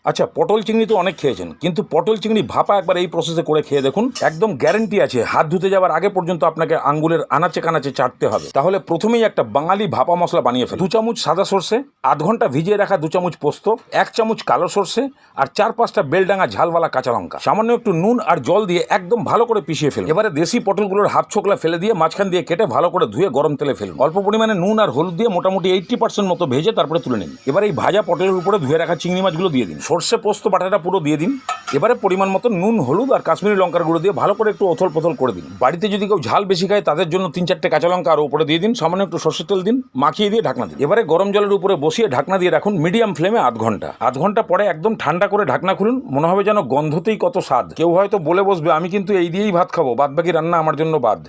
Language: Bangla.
আচ্ছা, পটল চিংড়ি তো অনেক খেয়েছেন, কিন্তু পটল চিংড়ি ভাপা একবার এই প্রসেসে করে খেয়ে দেখুন। একদম গ্যারেন্টি আছে হাত ধুতে যাওয়ার আগে পর্যন্ত আপনাকে আঙ্গুলের আনাচে কানাচে চাটতে হবে। তাহলে প্রথমেই একটা বাঙালি ভাপা মশলা বানিয়ে ফেলুন। 2 চামচ সাদা সর্ষে, আধ ঘন্টা ভিজিয়ে রাখা 2 চামচ পোস্ত, 1 চামচ কালো সর্ষে আর 4-5টা বেলডাঙা ঝালওয়ালা কাঁচা লঙ্কা, সামান্য একটু নুন আর জল দিয়ে একদম ভালো করে পিষিয়ে ফেলুন। এবারে দেশি পটলগুলোর হাফ ছোকলা ফেলে দিয়ে মাঝখান দিয়ে কেটে ভালো করে ধুয়ে গরম তেলে ফেলুন। অল্প পরিমাণে নুন আর হলুদ দিয়ে মোটামুটি 80% মতো ভেজে তারপরে তুলে নিন। এবার এই ভাজা পটলের উপরে ধুয়ে রাখা চিংড়ি মাছগুলো দিয়ে দিন। সর্ষে পোস্ত বাটাটা পুরো দিয়ে দিন। এবারে পরিমাণ মতো নুন, হলুদ আর কাশ্মীরি লঙ্কার গুঁড়ো দিয়ে ভালো করে একটু ওথল পোথল করে দিন। বাড়িতে যদি কেউ ঝাল বেশি খায় তাদের জন্য 3-4টে কাঁচা লঙ্কা আর উপরে দিয়ে দিন। সামান্য একটু সর্ষের তেল দিন, মাখিয়ে দিয়ে ঢাকনা দিন। এবারে গরম জলের উপরে বসিয়ে ঢাকনা দিয়ে রাখুন মিডিয়াম ফ্লেমে আধ ঘন্টা পরে একদম ঠান্ডা করে ঢাকনা খুলুন। মনে হবে যেন গন্ধতেই কত স্বাদ। কেউ হয়তো বলে বসবে আমি কিন্তু এই দিয়েই ভাত খাবো, বাদবাকি রান্না আমার জন্য বাদ।